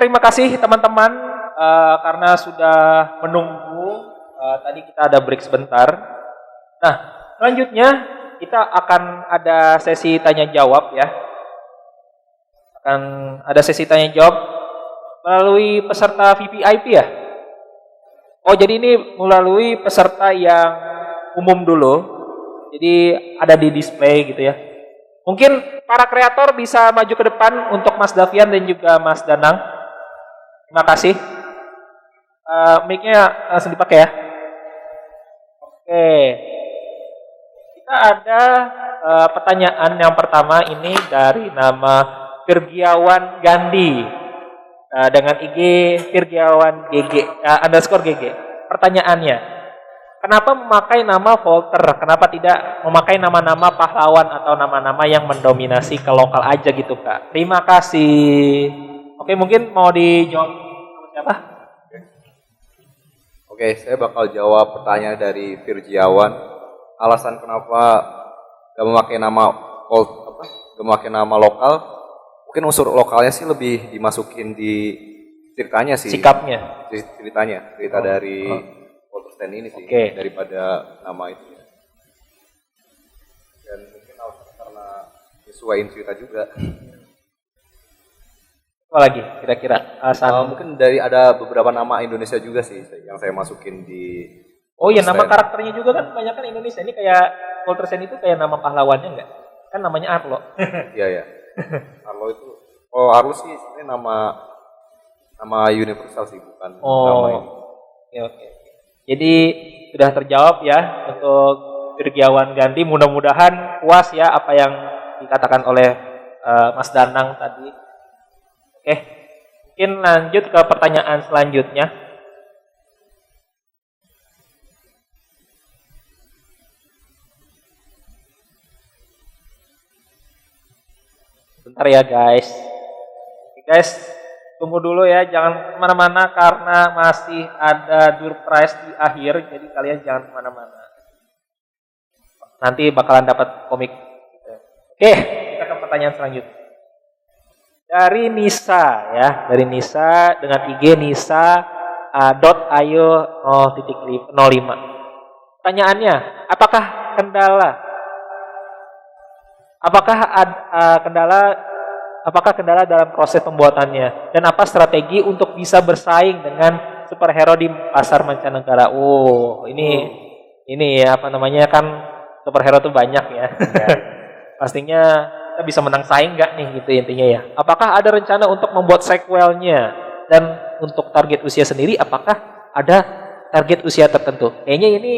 terima kasih teman-teman karena sudah menunggu. Tadi kita ada break sebentar. Nah, selanjutnya kita akan ada sesi tanya jawab ya. Akan ada sesi tanya jawab melalui peserta VVIP ya. Oh, jadi ini melalui peserta yang umum dulu. Jadi ada di display gitu ya. Mungkin para kreator bisa maju ke depan untuk Mas Davian dan juga Mas Danang. Terima kasih. Mic-nya langsung dipakai ya. Oke. Kita ada pertanyaan yang pertama ini dari nama Virgiawan Gandhi dengan IG Virgiawan GG _GG. Pertanyaannya, kenapa memakai nama Volter? Kenapa tidak memakai nama-nama pahlawan atau nama-nama yang mendominasi ke lokal aja gitu Kak? Terima kasih. Oke, mungkin mau dijawab siapa? Oke, saya bakal jawab pertanyaan dari Virgiawan. Alasan kenapa gak memakai nama gak memakai nama lokal? Mungkin unsur lokalnya sih lebih dimasukin di ceritanya sih. Sikapnya. Cerita dari Walter Stanley ini sih, daripada nama itu. Dan mungkin alasan karena nyesuaiin cerita juga. Apa lagi kira-kira alasan? Mungkin ada beberapa nama Indonesia juga sih yang saya masukin di. Oh iya, nama karakternya juga kan banyak kan Indonesia. Ini kayak Walter Stanley itu kayak nama pahlawannya enggak? Kan namanya Arlo. Iya. Arlo itu, Arlo sih sebenarnya nama universal sih, bukan nama ini. Oke. Jadi sudah terjawab ya untuk Virgiawan Gandhi. Mudah-mudahan puas ya apa yang dikatakan oleh Mas Danang tadi. Oke, mungkin lanjut ke pertanyaan selanjutnya. Bentar ya guys. Guys, tunggu dulu ya, jangan kemana-mana karena masih ada door prize di akhir, jadi kalian jangan kemana-mana. Nanti bakalan dapat komik. Oke, kita ke pertanyaan selanjutnya. Dari Nisa ya, dari Nisa dengan IG Nisa .ayo 0.05. Pertanyaannya, apakah kendala dalam proses pembuatannya dan apa strategi untuk bisa bersaing dengan superhero di pasar mancanegara? Oh, ini ya apa namanya kan superhero tuh banyak ya. Pastinya kita bisa menang saing nggak nih gitu intinya ya. Apakah ada rencana untuk membuat sequelnya dan untuk target usia sendiri apakah ada target usia tertentu? Kayaknya ini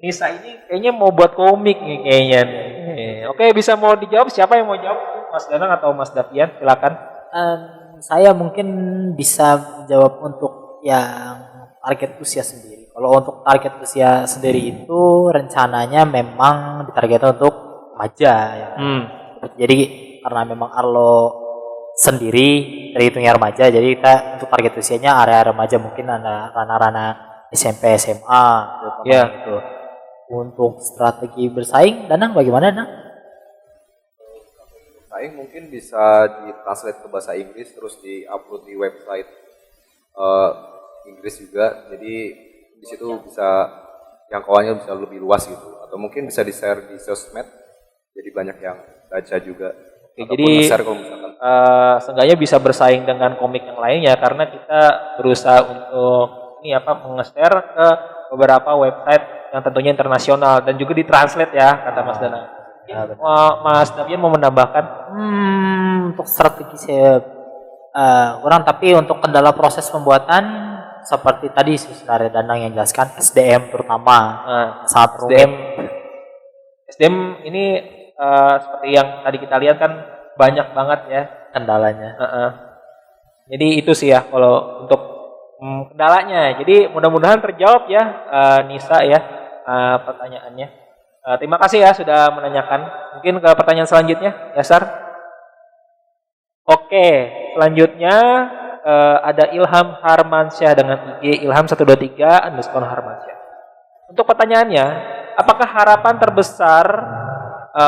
Nisa ini kayaknya mau buat komik nih kayaknya nih. Oke, bisa mau dijawab, siapa yang mau jawab? Mas Danang atau Mas Davian? Silakan. Saya mungkin bisa jawab untuk yang target usia sendiri. Kalau untuk target usia sendiri itu rencananya memang ditargetkan untuk remaja ya. Jadi karena memang Arlo sendiri terhitungnya remaja, jadi kita untuk target usianya area remaja, mungkin ada ranah-ranah SMP, SMA gitu. Untuk strategi bersaing, Danang bagaimana, Danang? Bersaing mungkin bisa ditranslate ke bahasa Inggris terus di-upload di website Inggris juga. Jadi di situ bisa jangkauannya bisa lebih luas gitu. Atau mungkin bisa di-share di sosmed. Jadi banyak yang baca juga. Oke, jadi seenggaknya bisa bersaing dengan komik yang lainnya karena kita berusaha untuk menge-share ke beberapa website yang tentunya internasional dan juga ditranslate ya kata Mas Danang. Mas Davian mau menambahkan? Untuk strategi saya kurang, tapi untuk kendala proses pembuatan seperti tadi Saudara Danang yang jelaskan, SDM terutama sangat rumit. SDM ini seperti yang tadi kita lihat kan banyak banget ya kendalanya. Jadi itu sih ya kalau untuk kendalanya. Jadi mudah-mudahan terjawab ya Nisa ya pertanyaannya. Terima kasih ya sudah menanyakan. Mungkin ke pertanyaan selanjutnya, Yasar. Oke, selanjutnya ada Ilham Harmansyah dengan IG Ilham123_Harmansyah. Untuk pertanyaannya, apakah harapan terbesar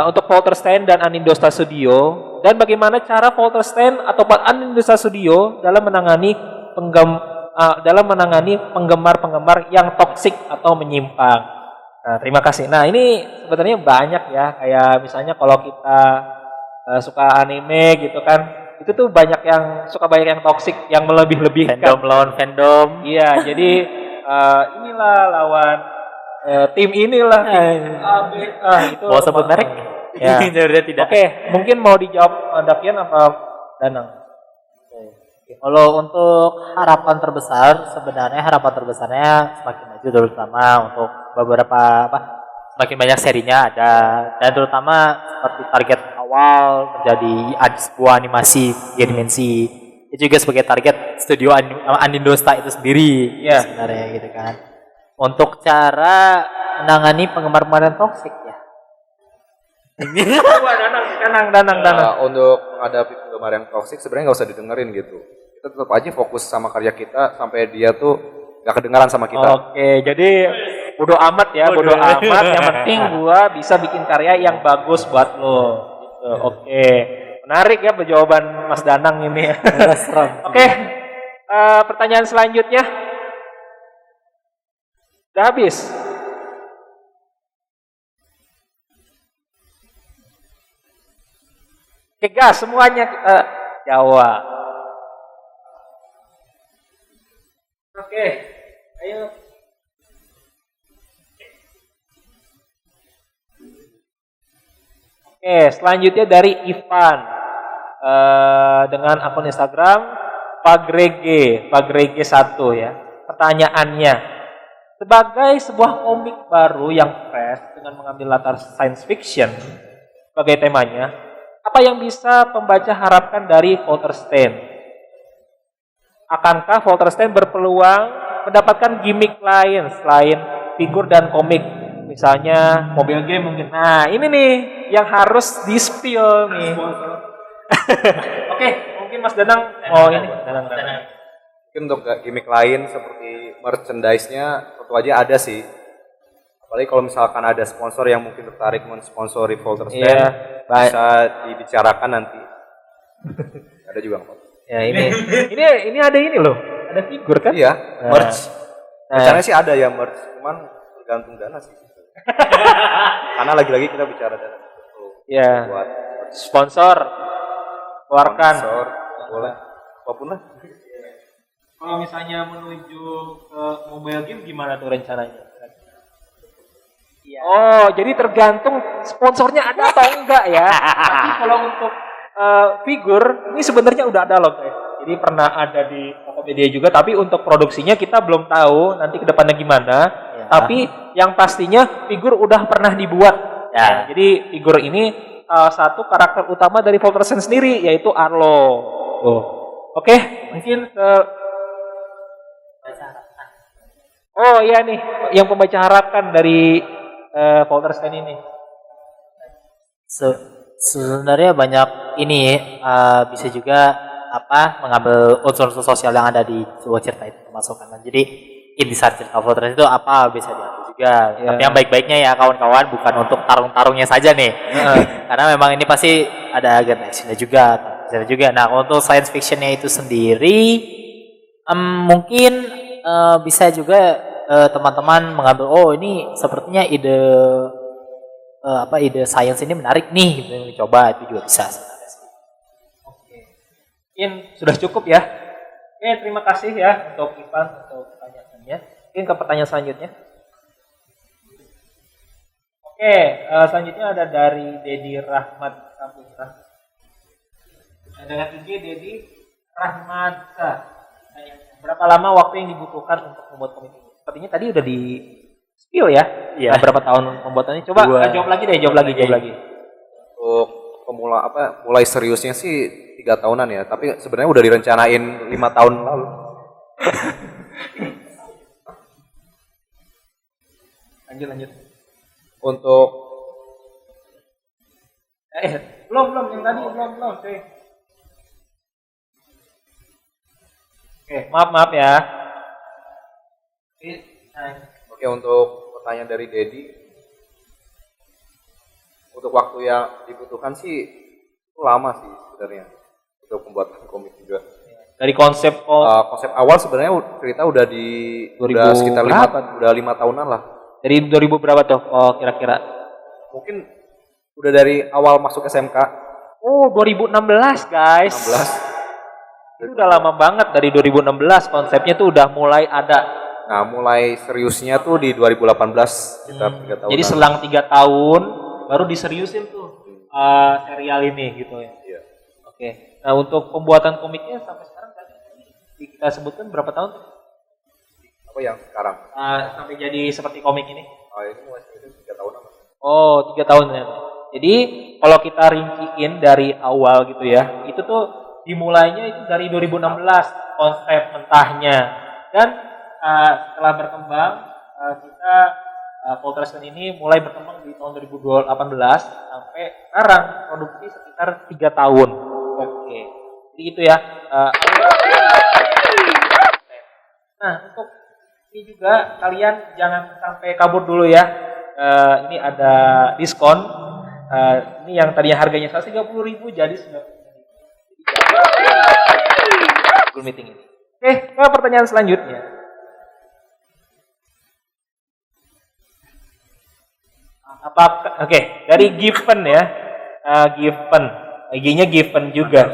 untuk Folterstein dan Anindostar Studio, dan bagaimana cara Folterstein atau Anindostar Studio dalam menangani penggemar-penggemar yang toksik atau menyimpang. Nah, terima kasih. Nah, ini sebenarnya banyak ya, kayak misalnya kalau kita suka anime gitu kan, itu tuh banyak yang toksik, yang melebih-lebihkan. Fandom lawan fandom. Iya, jadi inilah lawan tim inilah. Itu Mau sebut merek? Ya. Sebenarnya tidak. Oke, mungkin mau dijawab Davian apa Danang? Kalau untuk harapan terbesar, sebenarnya harapan terbesarnya semakin maju, terutama untuk beberapa semakin banyak serinya ada, dan terutama seperti target awal menjadi sebuah animasi tiga dimensi, itu juga sebagai target studio Anindostar itu sendiri. Iya. Sebenarnya gitu kan. Untuk cara menangani penggemar-penggemar toksik ya. Danang. Untuk menghadapi penggemar yang toksik sebenarnya nggak usah didengerin gitu. Kita tetap aja fokus sama karya kita sampai dia tuh nggak kedengaran sama kita. Oke, jadi bodo amat ya, bodo amat. Yang penting gua bisa bikin karya yang bagus buat lo. Gitu. Oke, menarik ya jawaban Mas Danang ini. Oke, pertanyaan selanjutnya. Udah habis. Oke, gas semuanya kita jawab. Oke, ayo. Oke, selanjutnya dari Ivan dengan akun Instagram Pagrege 1 ya. Pertanyaannya, sebagai sebuah komik baru yang fresh dengan mengambil latar science fiction sebagai temanya, apa yang bisa pembaca harapkan dari Folterstein? Akankah Folterstein berpeluang mendapatkan gimmick lain selain figur dan komik? Misalnya mobil game mungkin. Nah, ini nih yang harus di-spill nih. Oke, mungkin Mas Danang mau ini. Danang. Mungkin untuk gimmick lain seperti merchandise-nya tentu aja ada sih. Apalagi kalau misalkan ada sponsor yang mungkin tertarik mensponsori Folterstein, bisa dibicarakan nanti. Ada juga nggak? Ya ini ada ini loh, ada figur kan? Iya, merch. Rencananya sih ada ya merch, cuman tergantung dana sih. Karena lagi-lagi kita bicara dana. Iya. Buat sponsor, keluarkan. Sponsor, boleh, apapun lah. Kalau misalnya menuju ke mobile game gimana tuh rencananya? Ya. Oh, jadi tergantung sponsornya ada atau enggak ya. Tapi kalau untuk figur ini sebenarnya udah ada loh guys. Jadi pernah ada di Tokopedia juga, tapi untuk produksinya kita belum tahu nanti ke depannya gimana. Ya. Tapi yang pastinya figur udah pernah dibuat. Ya. Jadi figur ini satu karakter utama dari Folterstein sendiri, yaitu Arlo. Oke, mungkin ke oh iya nih, yang pembaca harapkan dari Folterstein ini. Sebenarnya banyak ini bisa juga mengambil unsur sosial yang ada di sebuah cerita itu masukkan. Jadi intisari cerita Folterstein itu apa bisa diambil juga. Ya. Tapi yang baik-baiknya ya kawan-kawan bukan untuk tarung-tarungnya saja nih. Karena memang ini pasti ada game actionnya juga. Nah untuk science fictionnya itu sendiri mungkin bisa juga teman-teman mengambil ini sepertinya ide sains ini menarik nih gitu, coba itu juga bisa sebenarnya. Oke. Mungkin sudah cukup ya. Oke, terima kasih ya untuk Ivan untuk pertanyaannya. Mungkin ke pertanyaan selanjutnya. Oke, selanjutnya ada dari Dedi Rahmat Saputra. Dengan IG Dedi Rahmat. Berapa lama waktu yang dibutuhkan untuk membuat komik ini? Sepertinya tadi udah di spill ya. Iya. Berapa tahun pembuatannya? Coba jawab lagi. Untuk mulai seriusnya sih 3 tahunan ya, tapi sebenarnya udah direncanain 5 tahun lalu. Lanjut. Untuk belum yang tadi belum. Oke, maaf ya. Oke, untuk pertanyaan dari Dedi, untuk waktu yang dibutuhkan sih itu lama sih sebenarnya untuk pembuatan komik juga. Dari konsep Konsep awal sebenarnya cerita udah 2000 sekitar berapa? udah 5 tahunan lah. dari 2000 berapa tuh kira-kira? Mungkin udah dari awal masuk SMK Oh, 2016 guys. 16. Itu udah lama banget, dari 2016 konsepnya tuh udah mulai ada. Nah, mulai seriusnya tuh di 2018 sekitar 3 tahun. Jadi selang 3 tahun baru diseriusin tuh serial ini gitu ya. Iya. Oke. Nah, untuk pembuatan komiknya sampai sekarang tadi kita sebutkan berapa tahun? Apa yang sekarang? Sampai jadi seperti komik ini? Ini mulai serius 3 tahunan. Oh, 3 tahun ya. Jadi kalau kita rinciin dari awal gitu ya, itu tuh dimulainya itu dari 2016 konsep mentahnya, dan setelah berkembang kita Poltresan ini mulai berkembang di tahun 2018 sampai sekarang produksi sekitar 3 tahun. Oke, jadi itu ya. Nah, untuk ini juga kalian jangan sampai kabur dulu ya. Ini ada diskon. Ini yang tadinya harganya 130.000 jadi 90.000. Google Meeting ini. Oke, ke pertanyaan selanjutnya. Apakah dari Given ya. Given. IG-nya Given juga.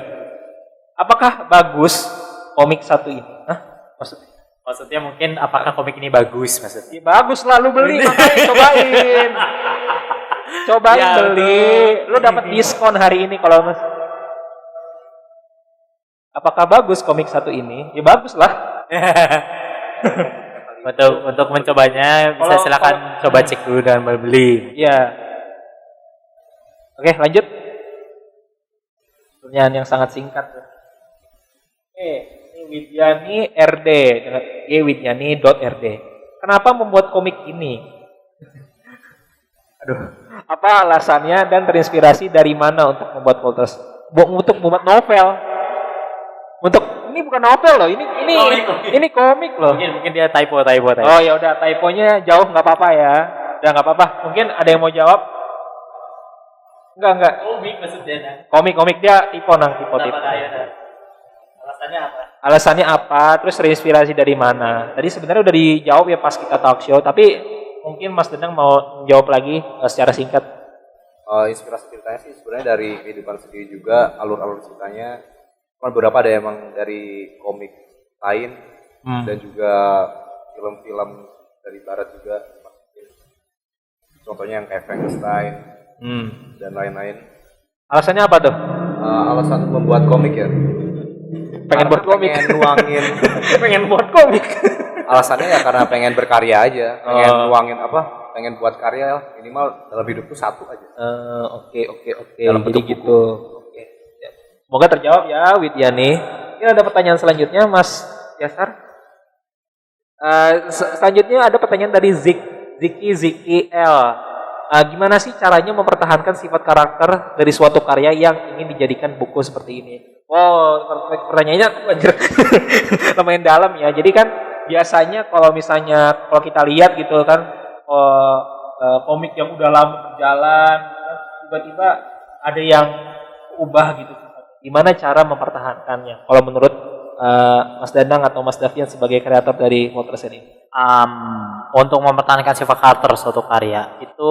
Apakah bagus komik satu ini? Maksudnya mungkin apakah komik ini bagus maksudnya? Ya, bagus lah, lu beli, makanya cobain. Cobain Ya, beli. Lu dapat diskon hari ini kalau Mas. Apakah bagus komik satu ini? Ya bagus lah. Untuk mencobanya bisa silakan coba cek dulu dan beli. Iya. Oke, lanjut. Pertanyaan yang sangat singkat. Oke, ini Widyani RD dengan widyani.rd. Kenapa membuat komik ini? Aduh, apa alasannya dan terinspirasi dari mana untuk membuat Polters? Untuk membuat novel. Ini bukan novel loh, ini komik loh. Mungkin dia typo. Oh ya udah, typonya jauh nggak apa-apa ya. Udah nggak apa-apa. Mungkin ada yang mau jawab? Enggak. Komik maksudnya. Komik dia tipe. Alasannya apa? Terus terinspirasi dari mana? Tadi sebenarnya udah dijawab ya pas kita talk show, tapi mungkin Mas Denang mau menjawab lagi secara singkat. Inspirasi ceritanya sih sebenarnya dari kehidupan sendiri juga, alur-alur ceritanya. Beberapa ada emang dari komik lain dan juga film-film dari barat juga. Contohnya yang kayak Frankenstein dan lain-lain. Alasannya apa tuh? Alasan membuat komik ya? Pengen buat komik. Pengen buat komik. Alasannya ya karena pengen berkarya aja, pengen nuangin pengen buat karya minimal dalam hidup tuh satu aja. Oke. Dalam bentuk Jadi gitu. Oke. Ya. Semoga terjawab ya, Widyani. Ini ada pertanyaan selanjutnya, Mas Yasar. Selanjutnya ada pertanyaan dari Ziki L. Gimana sih caranya mempertahankan sifat karakter dari suatu karya yang ingin dijadikan buku seperti ini? Oh, pertanyaannya lumayan dalam ya. Jadi kan biasanya kalau kita lihat gitu kan, komik yang udah lama berjalan, tiba-tiba ada yang ubah gitu. Gimana cara mempertahankannya? Kalau menurut Mas Danang atau Mas Davian sebagai kreator dari Poltresan ini? Untuk mempertahankan sifat karakter suatu karya itu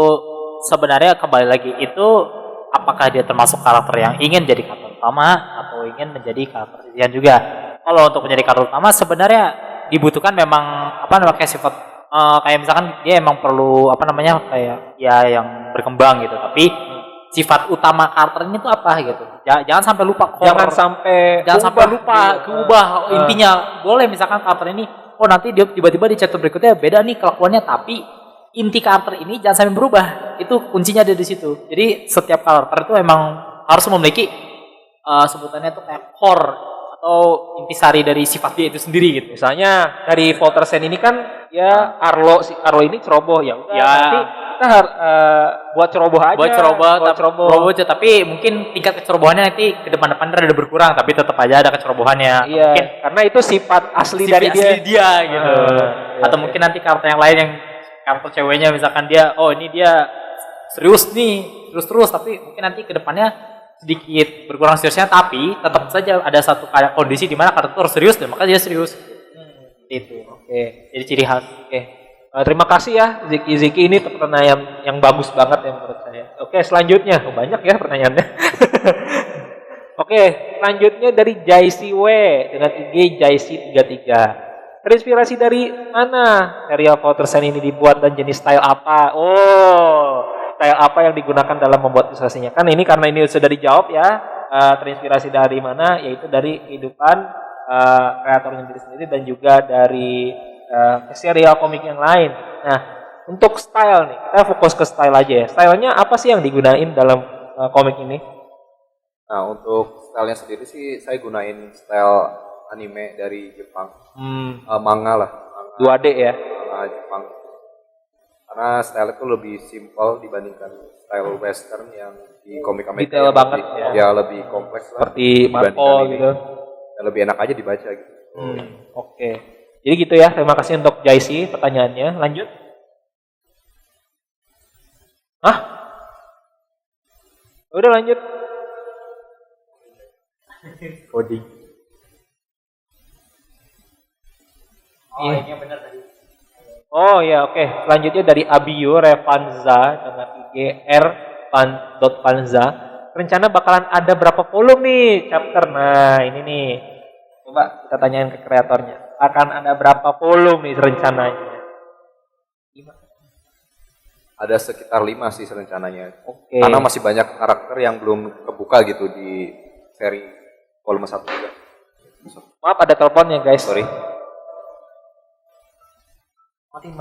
sebenarnya kembali lagi itu apakah dia termasuk karakter yang ingin jadi karakter utama atau ingin menjadi karakter pilihan juga. Kalau untuk menjadi karakter utama sebenarnya dibutuhkan memang kayak sifat kayak misalkan dia emang perlu kayak ya yang berkembang gitu, tapi sifat utama karakter ini tuh apa gitu. Jangan sampai lupa core. Jangan sampai lupa keubah intinya. Boleh misalkan karakter ini nanti dia tiba-tiba di chapter berikutnya beda nih kelakuannya, tapi inti karakter ini jangan sampai berubah. Itu kuncinya ada di situ. Jadi setiap karakter itu emang harus memiliki sebutannya tuh kayak core atau intisari dari sifat dia itu sendiri gitu. Misalnya dari Poltresan ini kan ya Arlo ini ceroboh ya. Nanti kita harus buat ceroboh aja. Buat ceroboh aja, tapi mungkin tingkat kecerobohannya nanti ke depan-depan ada berkurang, tapi tetap aja ada kecerobohannya. Iya, mungkin karena itu sifat asli dari dia gitu. Atau mungkin nanti karakter yang lain yang karakter ceweknya misalkan dia ini dia serius nih, terus tapi mungkin nanti ke depannya sedikit berkurang seriusnya, tapi tetap saja ada satu kayak kondisi di mana karakter itu harus serius dan maka dia serius. Itu. Oke. Jadi ciri khas. Oke. Terima kasih ya Ziki ini pertanyaan yang bagus banget ya menurut saya. Oke, selanjutnya. Oh, banyak ya pertanyaannya. Oke, selanjutnya dari JC W dengan IG JC33. Terinspirasi dari mana serial Voltersen ini dibuat dan jenis style apa? Oh, style apa yang digunakan dalam membuat ilustrasinya? Kan ini karena ini sudah dijawab ya. Terinspirasi dari mana? Yaitu dari kehidupan kreatornya sendiri dan juga dari serial komik yang lain. Nah, untuk style nih, kita fokus ke style aja ya. Stylenya apa sih yang digunain dalam komik ini? Nah, untuk stylenya sendiri sih saya gunain style anime dari Jepang. Manga lah. Manga, 2D ya? Manga Jepang. Karena style itu lebih simpel dibandingkan style western yang di komik Amerika. Detail banget ya. Ya, lebih kompleks lah. Seperti Marco gitu. Dan lebih enak aja dibaca gitu. Oke. Jadi gitu ya. Terima kasih untuk JC pertanyaannya. Lanjut. Hah? Udah lanjut. Coding. Oh, ini yang benar tadi. Oh ya, oke. Selanjutnya dari Abiyo Revanza dengan IG r.panza. Rencana bakalan ada berapa volume nih chapter? Nah, ini nih. Coba kita tanyain ke kreatornya. Akan ada berapa volume nih rencananya? Ada sekitar 5 sih rencananya. Oke. Karena masih banyak karakter yang belum kebuka gitu di seri volume 1 juga. Maaf ada teleponnya guys. Sorry. Mati.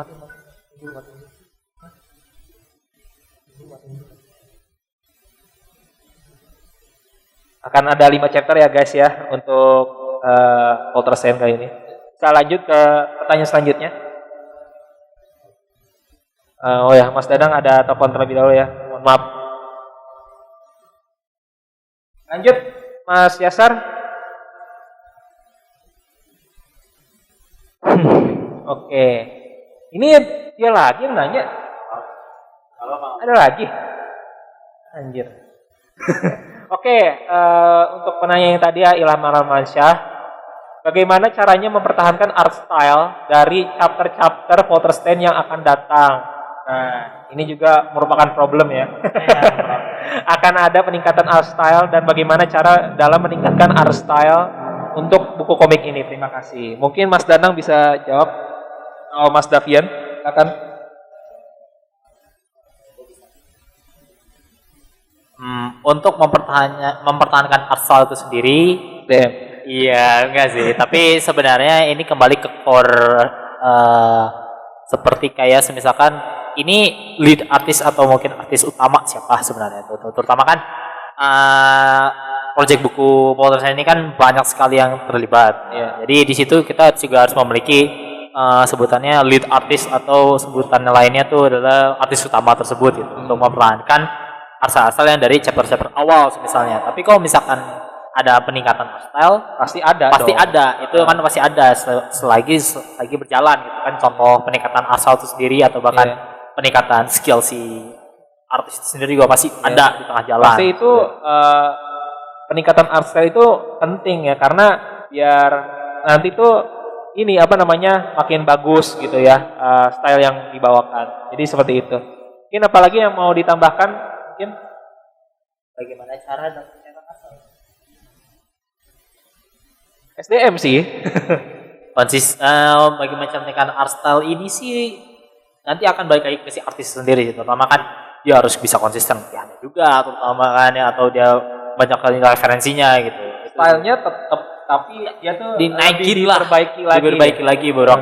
Akan ada 5 chapter ya guys ya untuk Voltersen kali ini. Kita lanjut ke pertanyaan selanjutnya. Oh ya, Mas Dadang ada telepon terlebih dahulu ya. Mohon maaf. Lanjut, Mas Yasar. Oke. Ini dia lagi yang nanya. Ada lagi? Anjir. Oke, untuk penanya yang tadi ya Ilham Armansyah. Bagaimana caranya mempertahankan art style dari chapter-chapter Voltersen yang akan datang? Nah, ini juga merupakan problem ya. Akan ada peningkatan art style dan bagaimana cara dalam meningkatkan art style untuk buku komik ini? Terima kasih. Mungkin Mas Danang bisa jawab. Oh, Mas Davian, silakan. Untuk mempertahankan art style itu sendiri, DM. iya enggak sih. Tapi sebenarnya ini kembali ke core seperti kayak misalkan ini lead artis atau mungkin artis utama siapa sebenarnya itu. Terutama kan proyek buku Voltersen ini kan banyak sekali yang terlibat. Ya. Jadi di situ kita juga harus memiliki sebutannya lead artis atau sebutan lainnya itu adalah artis utama tersebut gitu, untuk memperankan asal-asal yang dari chapter-chapter awal misalnya. Tapi kalau misalkan ada peningkatan art style Pasti ada pasti dong. ada, itu kan pasti ada selagi berjalan gitu kan. Contoh peningkatan asal itu sendiri atau bahkan peningkatan skill si artis itu sendiri juga pasti ada di tengah jalan. Pasti itu peningkatan art style itu penting ya, karena biar nanti tuh ini apa namanya makin bagus gitu ya style yang dibawakan. Jadi seperti itu. Mungkin apalagi yang mau ditambahkan mungkin Bagaimana cara dan asal? SDM sih. Bagaimana cara menekan art style ini sih nanti akan balik lagi ke si artis sendiri. Terutama kan dia harus bisa konsisten latihannya juga, terutama kan ya, atau dia banyak kali referensinya gitu. Stylenya tetap, tapi dia tuh dinaikin lebih lah, diperbaiki lagi. baru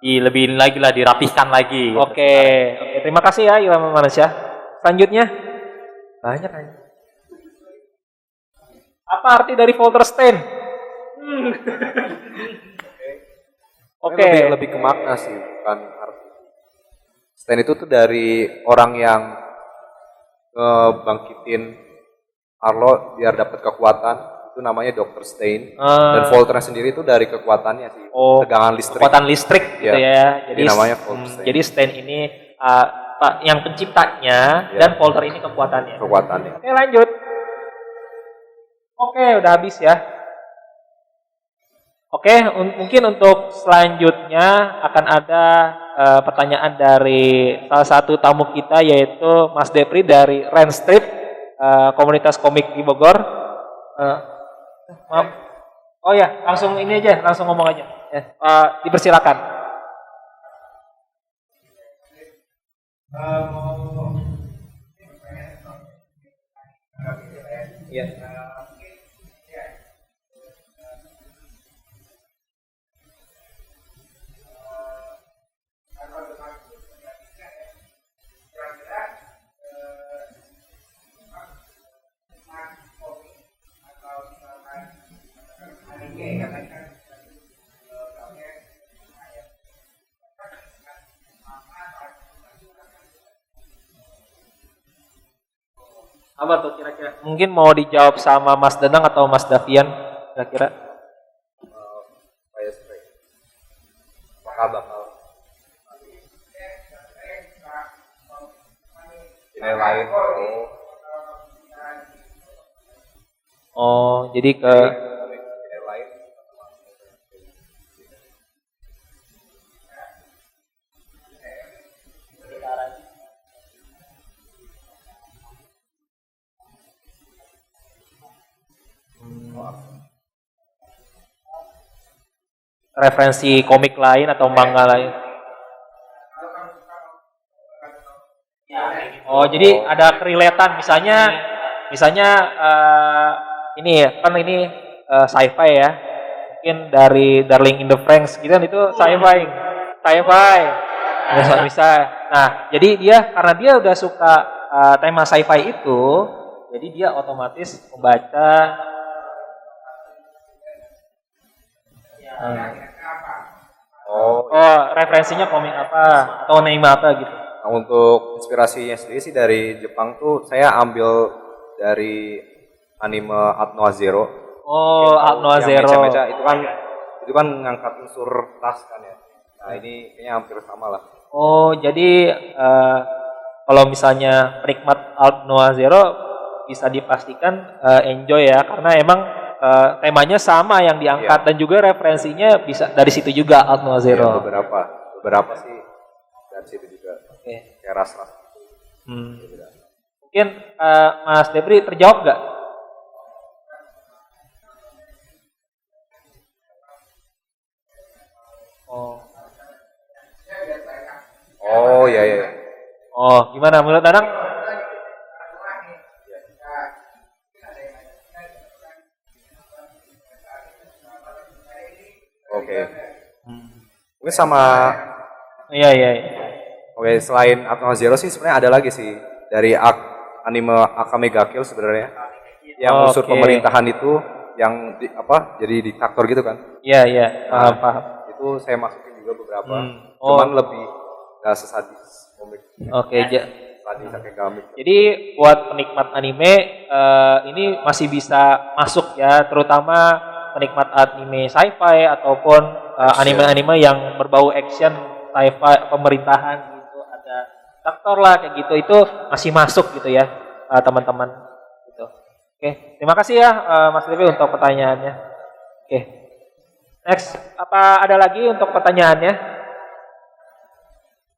lebih lagi lah, dirapihkan lagi. Oke, terima kasih ya Ilham Mansyah. Selanjutnya banyak aja. Apa arti dari Voltersen? Oke. Lebih ke makna sih, bukan arti. Stain itu tuh dari orang yang bangkitin Arlo biar dapat kekuatan, itu namanya Dr. Stain. Dan Voltersen sendiri itu dari kekuatannya sih, tegangan listrik. Kekuatan listrik gitu ya. Jadi namanya Voltersen. Jadi Stain ini yang penciptanya Ya. dan Polter ini kekuatannya. Kekuatannya. Oke, lanjut. Oke, udah habis ya. Oke, mungkin untuk selanjutnya akan ada pertanyaan dari salah satu tamu kita yaitu Mas Depri dari Renstrip, komunitas komik di Bogor. Maaf. Oh ya, langsung ini aja, langsung ngomong aja. Ya, dipersilakan. Iya. Apa tuh kira-kira? Mungkin mau dijawab sama Mas Danang atau Mas Davian kira-kira? Apakah bakal nilai lain? Oh, jadi ke Nilai lain. referensi komik lain atau manga lain. Oh, jadi ada kerelatan misalnya ini ya, kan ini sci-fi ya. Mungkin dari Darling in the Franxx gitu kan itu sci-fi. Bisa. Nah, jadi dia karena dia udah suka tema sci-fi itu, jadi dia otomatis membaca Oh, referensinya komik apa atau anime apa gitu. nah, untuk inspirasinya sendiri sih dari Jepang tuh saya ambil dari anime Art Noir Zero. Oh, Art Noir Yang Zero. mecha-mecha itu kan ngangkat unsur ras kan ya. Nah, ini kayaknya hampir sama lah. Oh, jadi kalau misalnya penikmat Art Noir Zero bisa dipastikan enjoy ya, karena emang temanya sama yang diangkat dan juga referensinya bisa dari situ juga Art Noir Zero. Ya, beberapa sih dari situ juga. Oke. Kayak ras-ras. Mungkin Mas Debri terjawab nggak? Oh, iya. Oh, gimana menurut Danang? Oke. Mungkin sama. Iya. Oke, selain Art Noir Zero sih sebenarnya ada lagi sih dari anime Akame ga Kill sebenarnya. Yang unsur pemerintahan itu yang jadi diktator gitu kan. Iya, paham. Itu saya masukin juga beberapa. Oh. Cuman lebih gak sesadis komik. Oke, Sadis kayak komik. jadi buat penikmat anime ini masih bisa masuk ya, terutama penikmat anime sci-fi ataupun anime-anime yang berbau action, sci-fi, pemerintahan gitu, ada aktor lah kayak gitu, itu masih masuk gitu ya teman-teman gitu. Oke, terima kasih ya Mas Devi untuk pertanyaannya. Oke, next, apa ada lagi untuk pertanyaannya?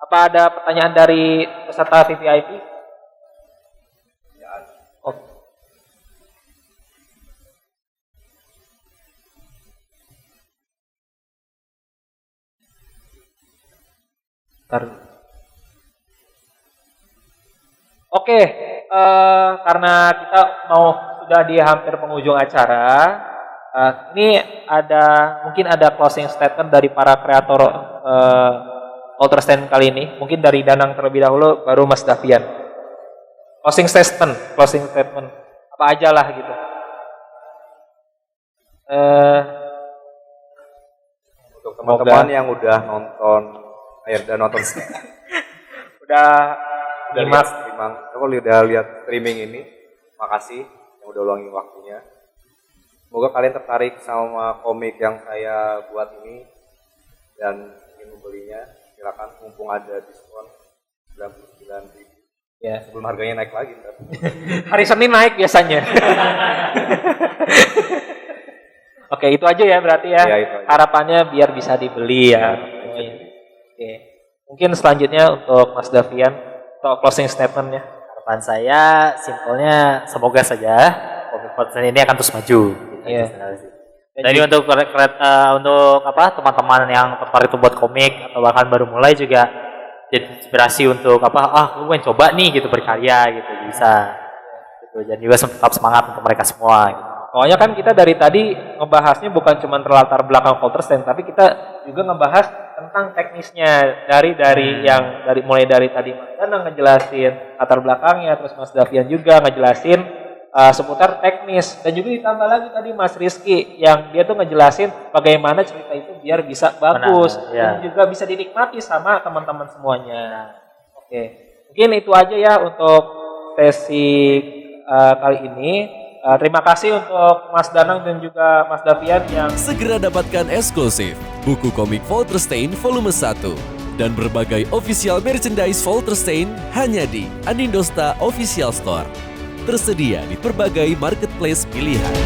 Apa ada pertanyaan dari peserta VVIP? Oh. Oke, karena kita sudah di hampir penghujung acara, ini mungkin ada closing statement dari para kreator Ultrastand kali ini. Mungkin dari Danang terlebih dahulu, baru Mas Davian. Closing statement. Apa aja lah gitu. Untuk teman-teman yang udah nonton udah nyimak. Kalau udah lihat streaming ini, makasih yang udah luangin waktunya. Semoga kalian tertarik sama komik yang saya buat ini dan ingin membelinya. Silakan, mumpung ada diskon 99.000. Ya. Sebelum harganya naik lagi ntar. Hari Senin naik biasanya. Oke, itu aja ya berarti ya. Ya, itu aja. Harapannya biar bisa dibeli ya. Oh, iya. Oke. Mungkin selanjutnya untuk Mas Davian atau closing statement-nya. Harapan saya simpelnya semoga saja komik Fortnite ini akan terus maju. Iya. Jadi untuk teman-teman yang tertarik untuk buat komik atau bahkan baru mulai juga jadi inspirasi untuk gue pengen coba nih gitu berkarya gitu bisa. Gitu. Dan juga tetap semangat untuk mereka semua. Gitu. Soalnya kan kita dari tadi ngebahasnya bukan cuma terlatar belakang Counter-Strike, tapi kita juga ngebahas tentang teknisnya dari mulai dari tadi Mas Danang ngejelasin latar belakangnya, terus Mas Davian juga ngejelasin seputar teknis, dan juga ditambah lagi tadi Mas Rizky yang dia tuh ngejelasin bagaimana cerita itu biar bisa bagus. Benar, ya. Dan juga bisa dinikmati sama teman-teman semuanya. Oke, mungkin itu aja ya untuk sesi kali ini. Terima kasih untuk Mas Danang dan juga Mas Davian yang Segera dapatkan eksklusif buku komik Foltherstein volume 1 dan berbagai official merchandise Foltherstein hanya di Anindosta Official Store. Tersedia di berbagai marketplace pilihan.